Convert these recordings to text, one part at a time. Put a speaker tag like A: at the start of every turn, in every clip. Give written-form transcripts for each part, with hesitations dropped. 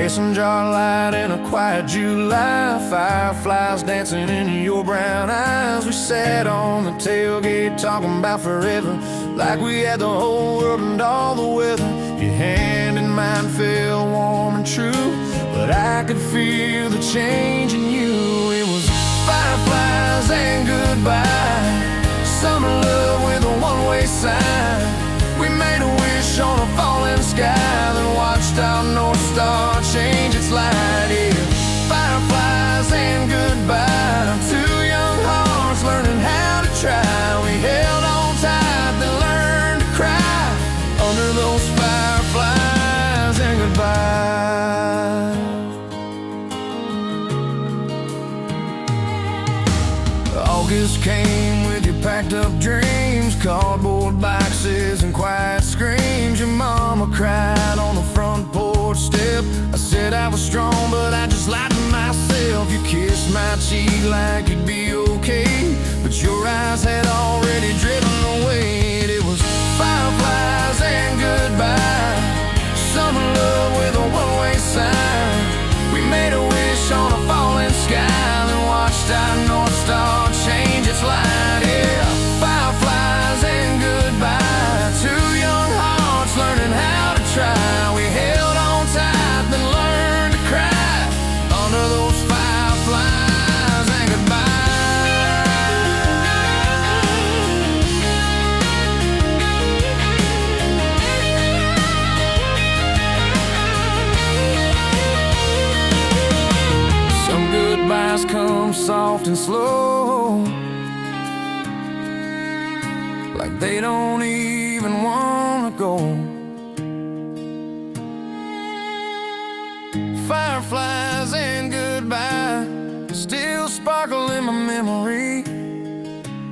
A: mason jar light in a quiet July. Fireflies dancing in your brown eyes. We sat on the tailgate talking about forever, like we had the whole world and all the weather. Your hand in mine felt warm and true, but I could feel the change in you. It was fireflies and goodbye, summer love with a one-way sign. We made a wish on a falling sky, then watched our North Star change its light. Yeah, fireflies and goodbye, two young hearts learning how to try. We held on tight, then learned to cry under those fireflies and goodbye. August came with your packed up dreams, cardboard boxes and quiet screams. Your mama cried on the front porch step. I said I was strong, but I just lied to myself. You kissed my cheek like you'd be okay, but your eyes had already driven away. It was fireflies and goodbye, summer love with a one-way sign. We made a wish on a falling sky, then watched our North Star change its light. Yeah, fireflies and goodbye, two young hearts learning how to try. We held on tight, then learned to cry under those fireflies and goodbye. Some goodbyes come soft and slow, like they don't even wanna go. Fireflies and goodbye still sparkle in my memory.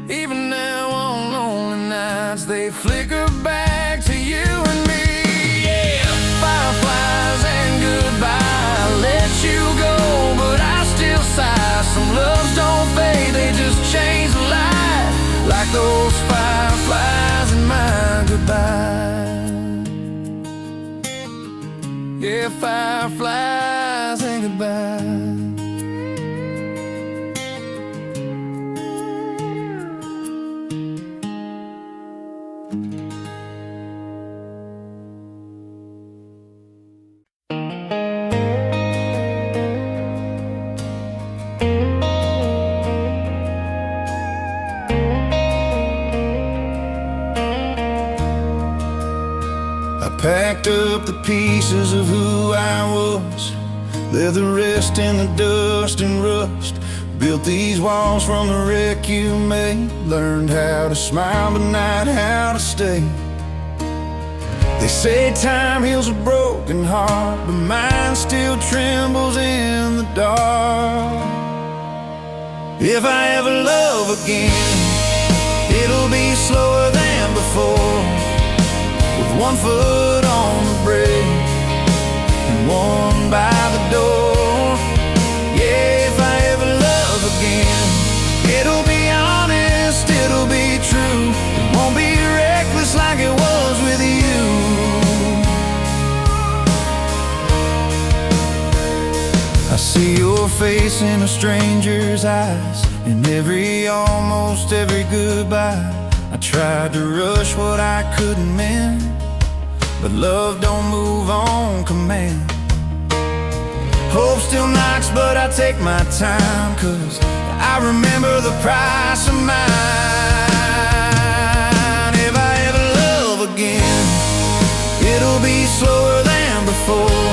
A: Even now on lonely nights, they flicker back to you and me. Yeah, fireflies and goodbye, I let you go, but I still sigh. Some loves don't fade, they just change the light, like those fireflies in my goodbye. Yeah, fireflies and goodbye. Packed up the pieces of who I was, left the rest in the dust and rust. Built these walls from the wreck you made, learned how to smile but not how to stay. They say time heals a broken heart, but mine still trembles in the dark. If I ever love again, it'll be slower than before, with one foot on the brake and one by the door. Yeah, if I ever love again, it'll be honest, it'll be true. It won't be reckless like it was with you. I see your face in a stranger's eyes, in almost every goodbye. I tried to rush what I couldn't mend, but love don't move on command. Hope still knocks, but I take my time, 'cause I remember the price of mine. If I ever love again, it'll be slower than before,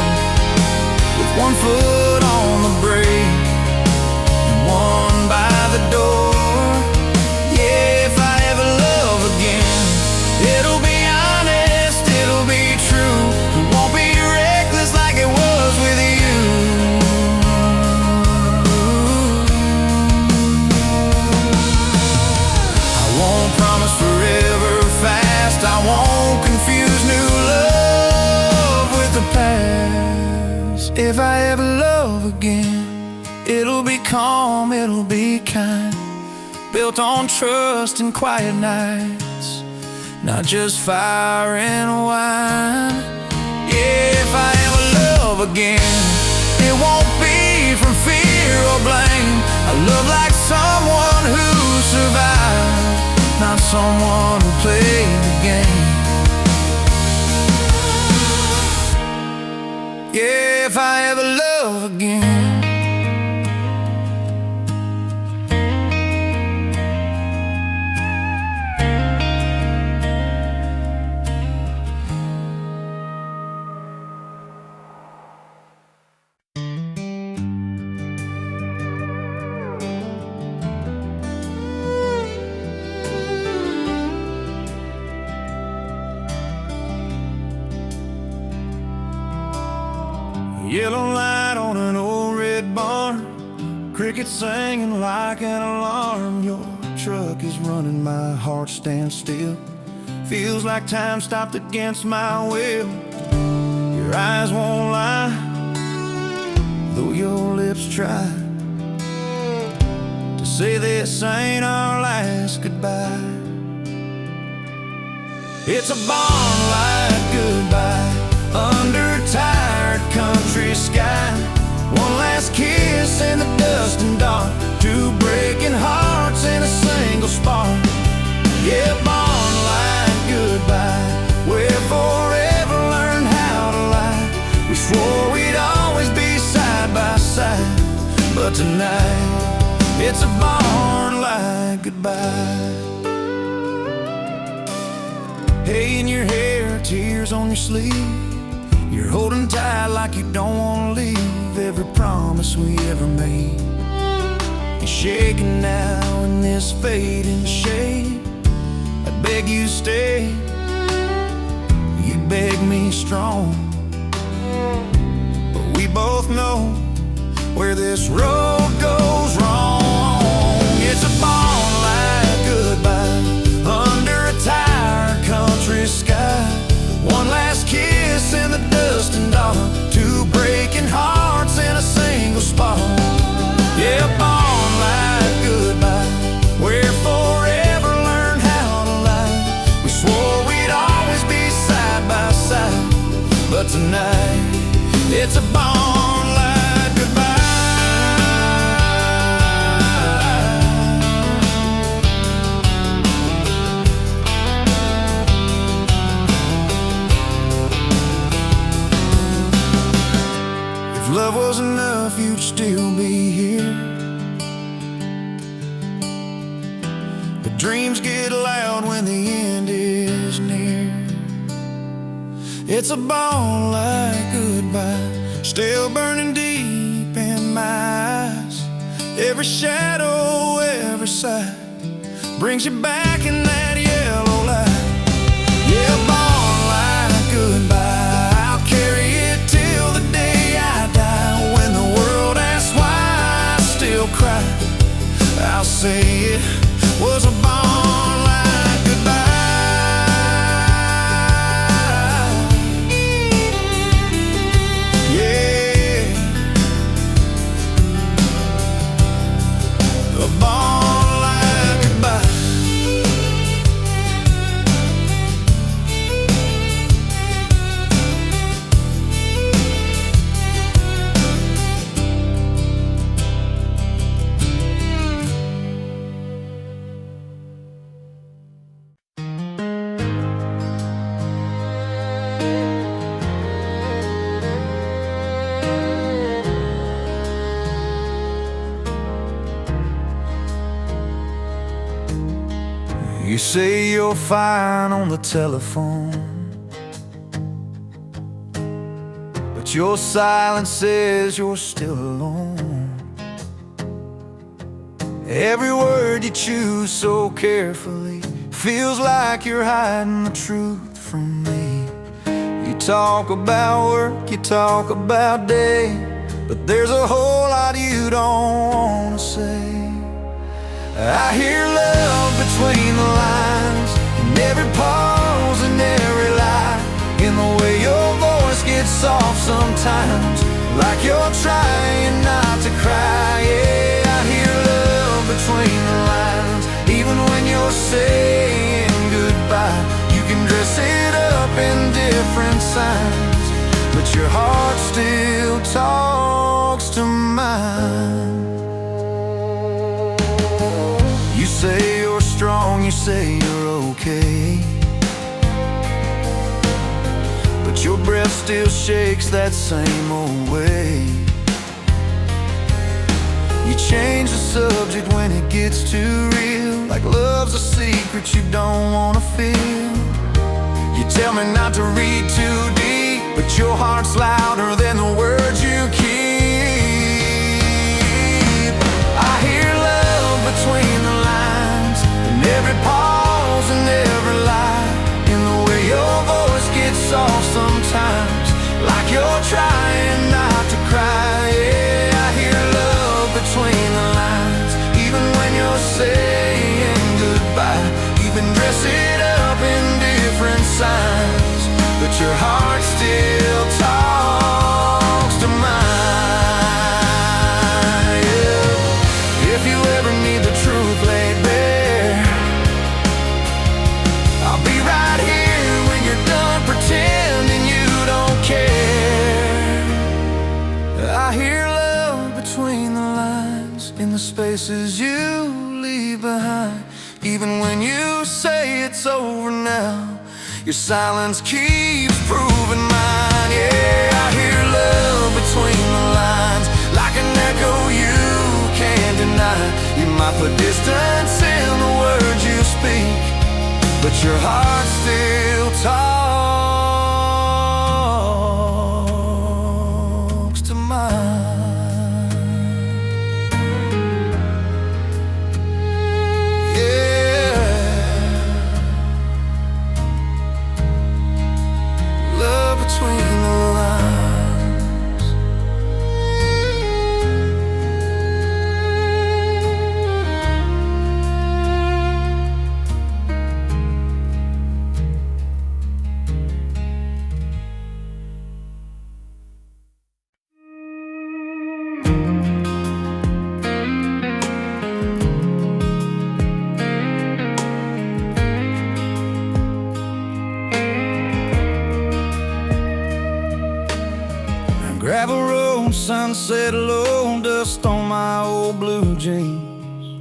A: with one foot on the brake and one by the door. It'll be honest, it'll be true. It won't be reckless like it was with you. I won't promise forever fast, I won't confuse new love with the past. If I ever love again, it'll be calm, it'll be kind, built on trust and quiet nights, not just fire and wine. Yeah, if I ever love again. It won't be from fear or blame. I love like someone who survived, not someone who played the game. Yeah, if I ever love again. Yellow light on an old red barn, crickets singing like an alarm. Your truck is running, my heart stands still. Feels like time stopped against my will. Your eyes won't lie, though your lips try to say this ain't our last goodbye. It's a barn-like goodbye under a tired country sky. One last kiss in the dust and dark, two breaking hearts in a single spark. Yeah, barn-like goodbye, where forever learned how to lie. We swore we'd always be side by side, but tonight it's a barn-like goodbye. Hay in your hair, tears on your sleeve. You're holding tight like you don't want to leave every promise we ever made. You're shaking now in this fading shade. I beg you stay, you beg me strong, but we both know where this road goes wrong. It's a barn-like goodbye under a tired country sky. One last kiss in the dust and dark, two breaking hearts in a single spark. Yeah, barn-like goodbye, where forever learned how to lie. We swore we'd always be side by side, but tonight it's a barn-like goodbye. If love was enough, you'd still be here. But dreams get loud when the end is near. It's a barn-like goodbye, still burning deep in my eyes. Every shadow, every sigh brings you back in that yellow light. Yeah, barn-like goodbye, I'll carry it till the day I die. When the world asks why I still cry, I'll say it was a barn-like goodbye. Yeah, a barn-like goodbye. You say you're fine on the telephone, but your silence says you're still alone. Every word you choose so carefully feels like you're hiding the truth from me. You talk about work, you talk about day, but there's a whole lot you don't want to say. I hear love between the lines, in every pause and every lie, in the way your voice gets soft sometimes, like you're trying not to cry. Yeah, I hear love between the lines, even when you're saying goodbye. You can dress it up in different signs, but your heart still talks to mine. You say you're strong, you say you're okay, but your breath still shakes that same old way. You change the subject when it gets too real, like love's a secret you don't wanna feel. You tell me not to read too deep, but your heart's louder than the words you keep. I hear love between the lines, in every pause and every lie, in the way your voice gets soft sometimes, like you're trying not to cry. Yeah, I hear love between the lines, even when you're saying goodbye. Even dress it up in different signs, but your heart still talks to mine. Yeah. If you ever need the truth laid bare, I'll be right here when you're done pretending you don't care. I hear love between the lines, in the spaces you leave behind. Even when you say it's over now, your silence keeps proving mine. Yeah, I hear love between the lines, like an echo you can't deny. You might put distance in the words you speak, but your heart still talks to mine. Between the lines. Gravel road, sunset low, dust on my old blue jeans.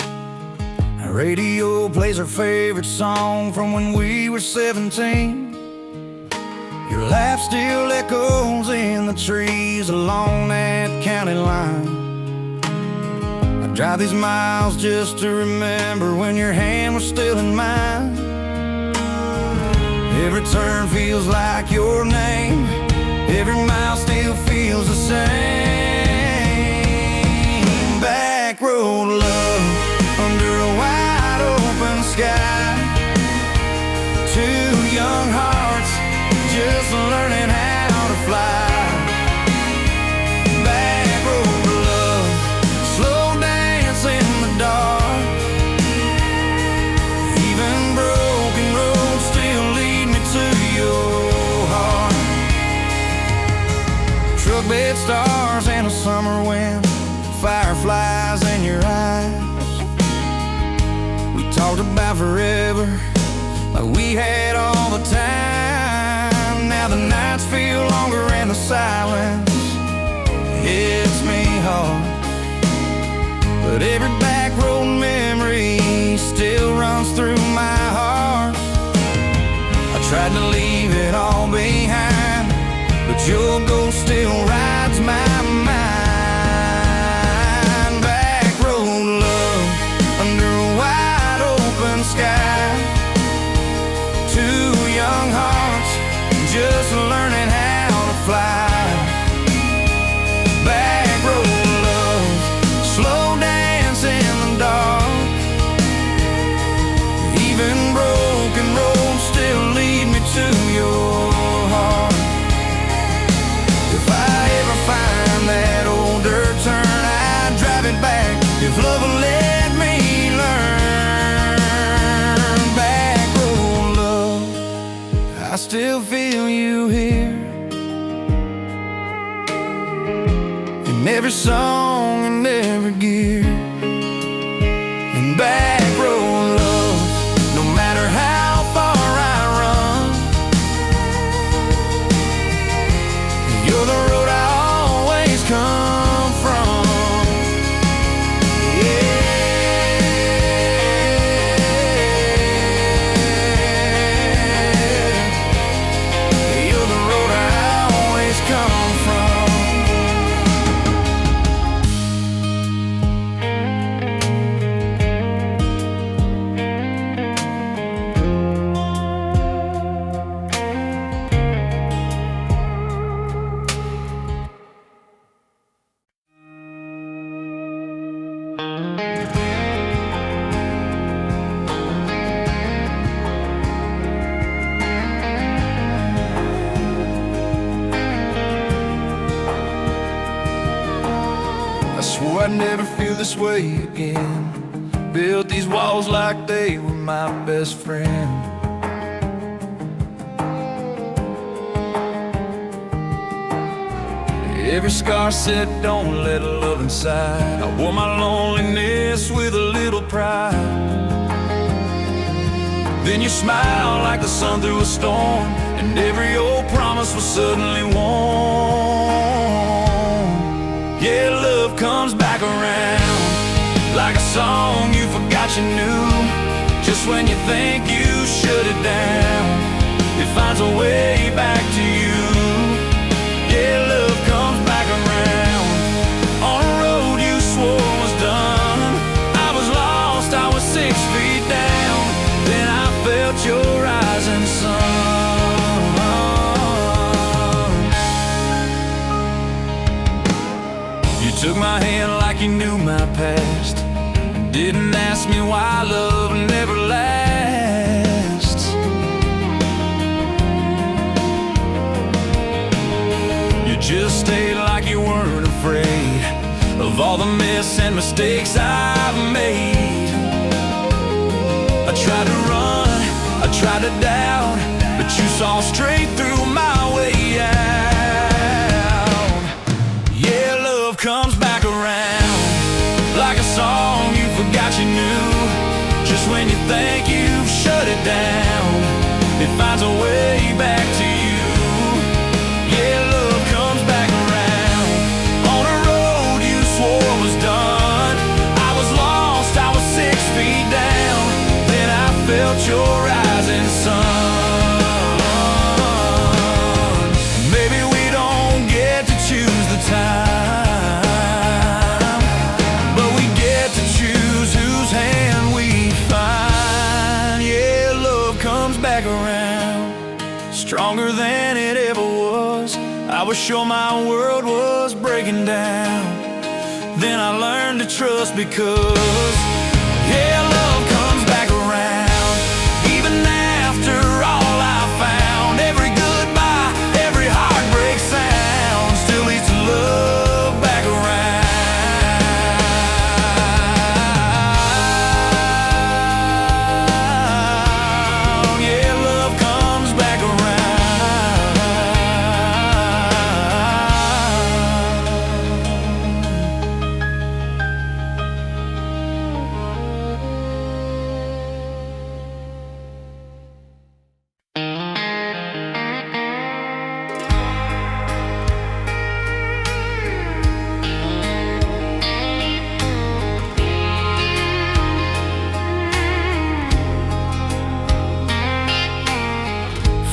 A: The radio plays our favorite song from when we were 17. Your laugh still echoes in the trees along that county line. I drive these miles just to remember when your hand was still in mine. Every turn feels like your name, every mile still feels the same. Back road love, under a wide open sky. Two young hearts, just learning how to fly. Back road love, slow dance in the dark. Even broken roads still lead me to your heart. Truck bed stars and a summer wind, fireflies in your eyes. We talked about forever, like we had all the time. Now the nights feel longer and the silence hits me hard, but every back road memory still runs through my heart. I tried to leave it all behind, but your ghost still rides my mind. Back road love, under a wide open sky. Two young hearts, just learning how to fly. Back road love, slow dance in the dark. Even broken roads still lead me to your heart. If I ever find that old dirt turn, I'd drive it back, if love will let me learn. Back road love, I still feel you here, in every song and every gear. And back road love, no matter how far I run, you're the road I always come from. swore I'd never feel this way again. Built these walls like they were my best friend. Every scar said don't let love inside. I wore my loneliness with a little pride. Then you smiled like the sun through a storm, and every old promise was suddenly warm. Yeah, love comes back around like a song you forgot you knew. Just when you think you shut it down, it finds a way back to you. Yeah, love comes back around on a road you swore was done. I was lost, I was 6 feet down. Then I felt your rising sun. You took my hand like you knew my past. Didn't ask me why love never lasts. You just stayed like you weren't afraid of all the mess and mistakes I've made. I tried to run, I tried to doubt, but you saw straight through my way out. Yeah, love comes back around like a song you forgot you knew. Just when you think you've shut it down, it finds a way back to you. Yeah, love comes back around on a road you swore was done. I was lost, I was 6 feet down. Then I felt your rising sun. Maybe we don't get to choose the time, but we get to choose whose hand we find. Yeah, love comes back around stronger than it ever was. I was sure my world was breaking down. Then I learned to trust because, yeah, love comes back around. Even after all I found, every goodbye, every heartbreak sound still leads to love back around. Yeah, love comes back around.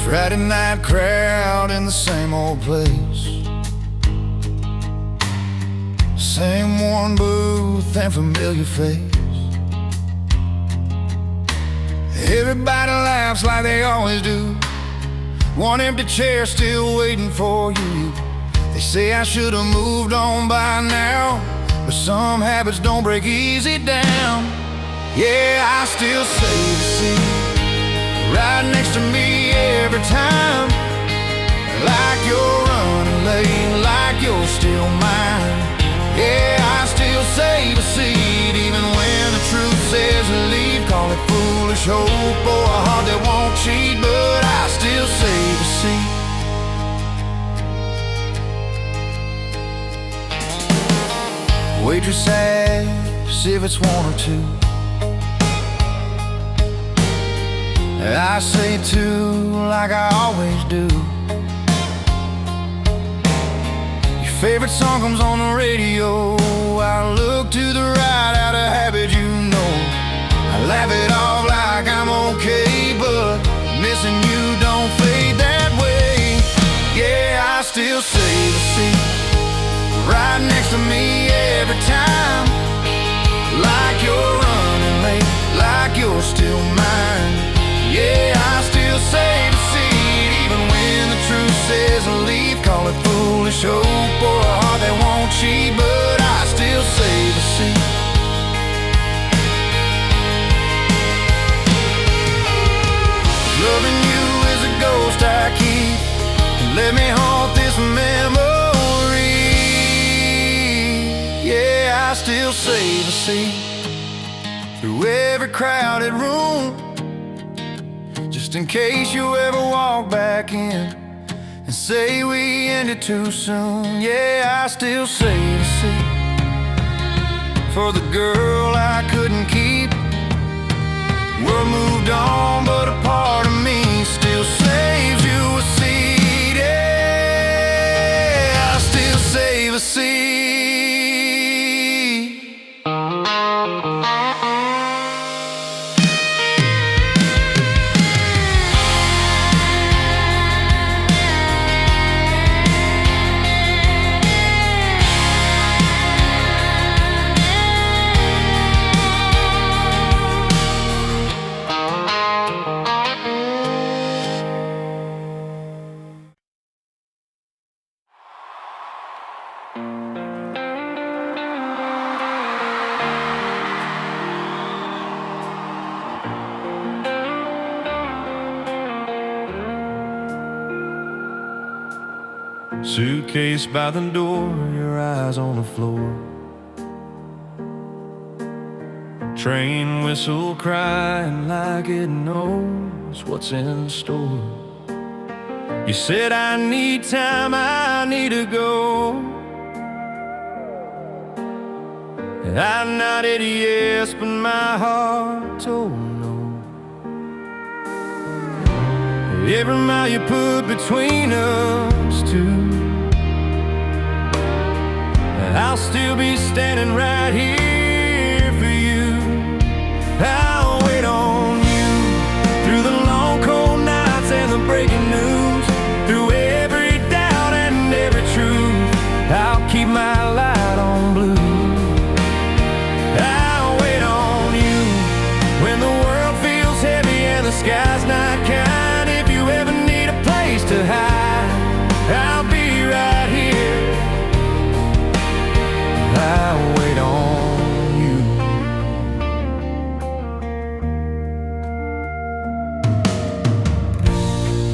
A: Friday night crowd in the same old place, same worn booth and familiar face. Everybody laughs like they always do. One empty chair still waiting for you. They say I should have moved on by now, but some habits don't break easy down. Yeah, I still save the seat right next to me every time, like you're running late, like you're still mine. Yeah, I still save a seat even when the truth says leave. Call it foolish hope or a heart that won't cheat, but I still save a seat. Waitress asks if it's one or two. I say two like I always do. Your favorite song comes on the radio. I look to the right out of habit, you know. I laugh it off like I'm okay, but missing you don't fade that way. Yeah, I still save a seat right next to me every time, like you're running late, like you're still mine. Yeah, I still save a seat even when the truth says leave. Call it foolish hope or a heart that won't cheat, but I still save a seat. Loving you is a ghost I keep. Let me haunt this memory. Yeah, I I still save a seat through every crowded room, just in case you ever walk back in and say we ended too soon. Yeah, I still save a seat for the girl I couldn't keep. World moved on, but a part of me still saves you a seat. Yeah, I still save a seat. Suitcase by the door, your eyes on the floor. Train whistle crying like it knows what's in store. You said I need time, I need to go. I nodded yes, but my heart told no. Every mile you put between us two, I'll still be standing right here for you. I'll wait on you through the long cold nights and the breaking news, through every doubt and every truth. I'll keep my light on blue. I'll wait on you when the world feels heavy and the sky's not kind. If you ever need a place to hide, I'll be right here. I'll wait on you.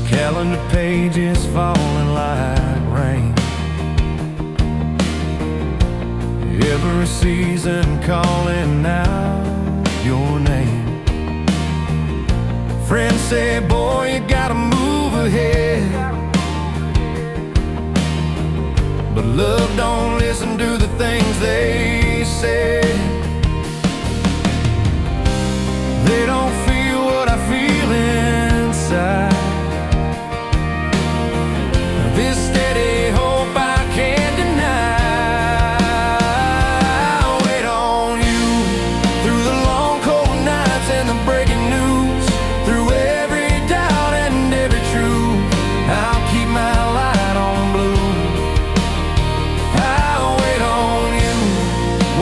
A: Calendar pages falling like rain, every season calling out your name. Friends say, boy, you gotta move ahead, but love don't listen to the things they say. They don't feel what I feel inside. This steady hope I can't deny. I'll wait on you through the long cold nights and the breaking news, through every doubt and every truth. I'll keep my light on blue. I'll wait on you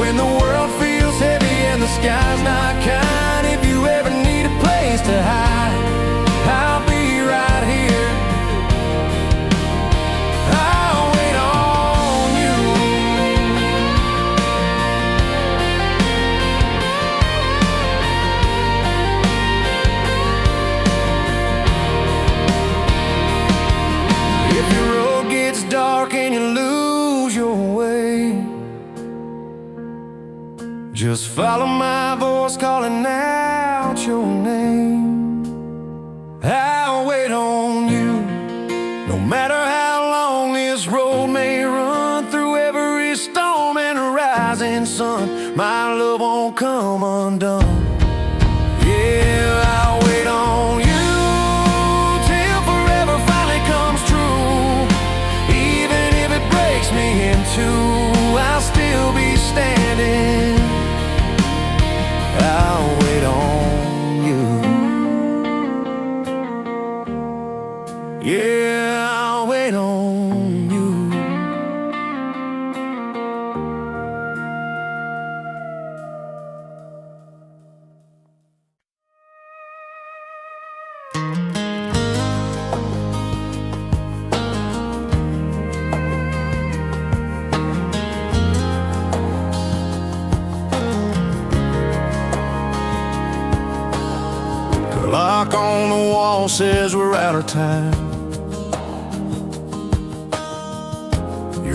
A: when the world feels heavy and the sky's not kind. If you ever need a place to hide, I'll be right here. I'll wait on you. If your road gets dark and you lose your way, just follow my voice calling out your name. I'll wait on you, no matter how long this road may run, through every storm and rising sun. My love won't come undone. Yeah, I'll wait on you till forever finally comes true. Even if it breaks me in two, I'll still be standing. I'll wait on you. Yeah, I'll wait on you. The clock on the wall says we're out of time.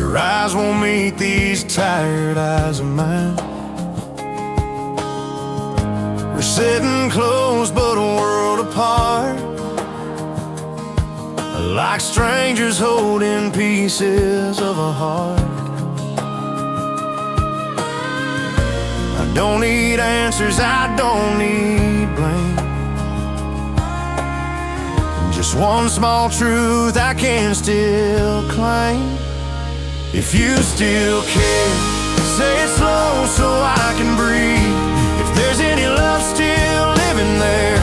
A: Her eyes won't meet these tired eyes of mine. We're sitting close but a world apart, like strangers holding pieces of a heart. I don't need answers, I don't need blame, just one small truth I can still claim. If you still care, say it slow so I can breathe. If there's any love still living there,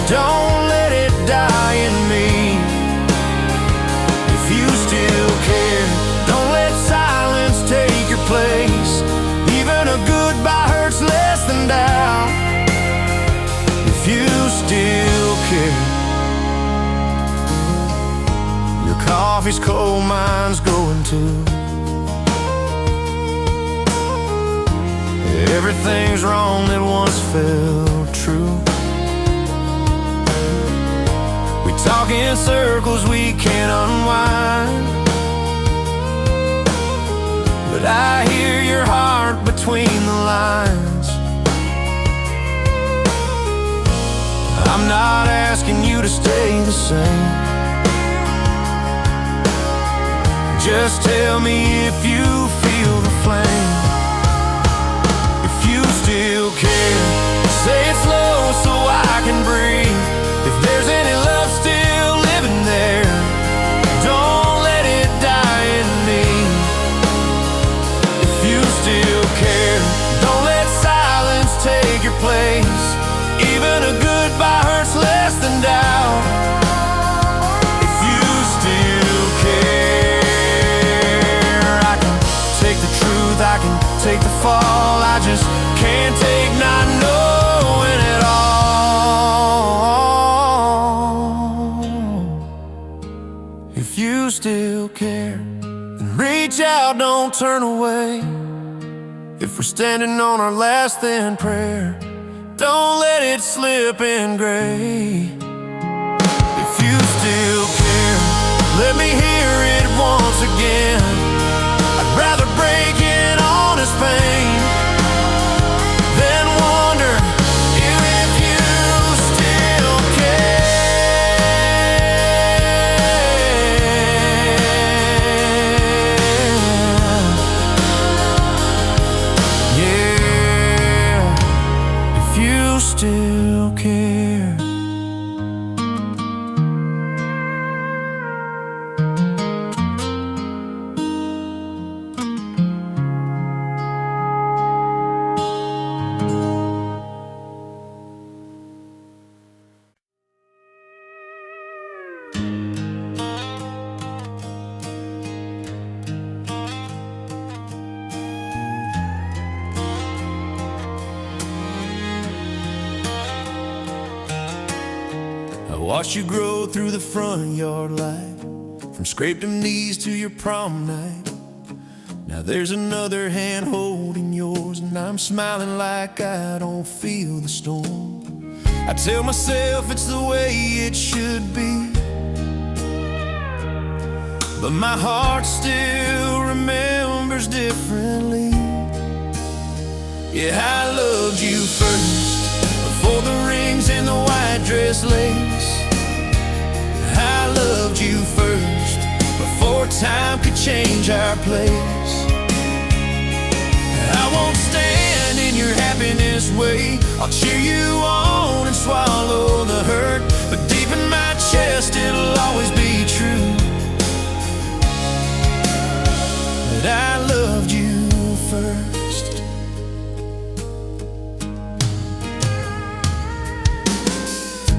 A: don't let it die in me. If you still care, don't let silence take your place. Even a goodbye hurts less than doubt. If you still care, your coffee's cold, mine's going too. Everything's wrong that once felt true. We talk in circles we can't unwind, but I hear your heart between the lines. I'm not asking you to stay the same, just tell me if you feel the flame. If you still care, say it slow so I can breathe. If there's any love still living there, don't let it die in me. If you still care, don't let silence take your place. Even a goodbye hurts less than doubt. If you still care, I can take the truth, I can take the fall, I just can't take not knowing it all. If you still care, then reach out, don't turn away. If we're standing on our last thin prayer, don't let it slip in gray. If you still care, let me hear it once again. I'd rather break in honest pain than wonder if you still care. Yeah, if you still care. I watched you grow through the front yard light, from scraped knees to your prom night. Now there's another hand holding yours, and I'm smiling like I don't feel the storm. I tell myself it's the way it should be, but my heart still remembers differently. Yeah, I loved you first, before the rings and the white dress lace. I loved you first, before time could change our place. I won't stand in your happiness way, I'll cheer you on and swallow the hurt, but deep in my chest it'll always be true that I loved you first.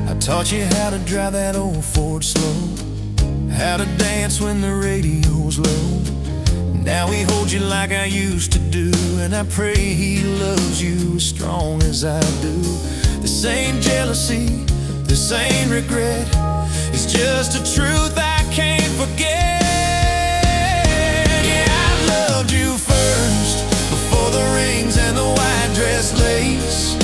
A: I taught you how to drive that old Ford slow, how to dance when the radio's low. Now he holds you like I used to do, and I pray he loves you as strong as I do. This ain't jealousy, this ain't regret, it's just a truth I can't forget. Yeah, I loved you first, before the rings and the white dress lace.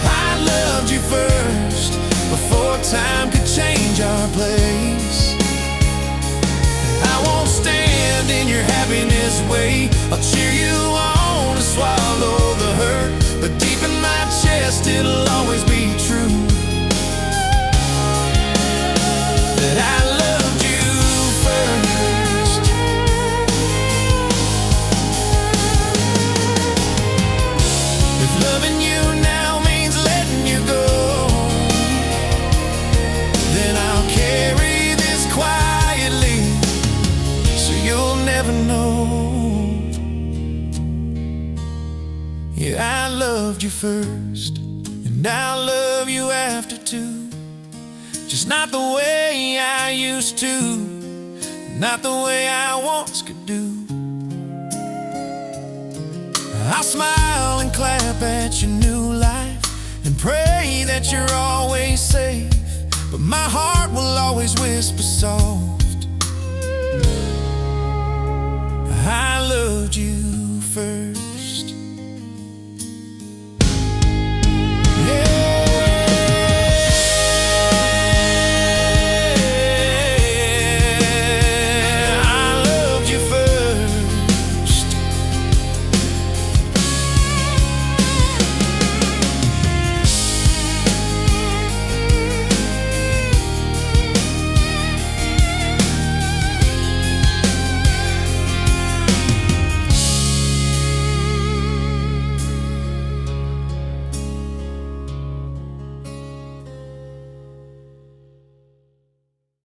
A: I loved you first, before time could change our place. I won't stand in way. I'll cheer you on and swallow the hurt, but deep in my chest it'll always be true that I loved you first. If loving you now means letting you go, then I'll carry this quietly so you'll never know. Yeah, I loved you first, and I'll love you after too. Just not the way I used to, not the way I once could do. I'll smile and clap at your new life and pray that you're always safe, but my heart will always whisper soft, I loved you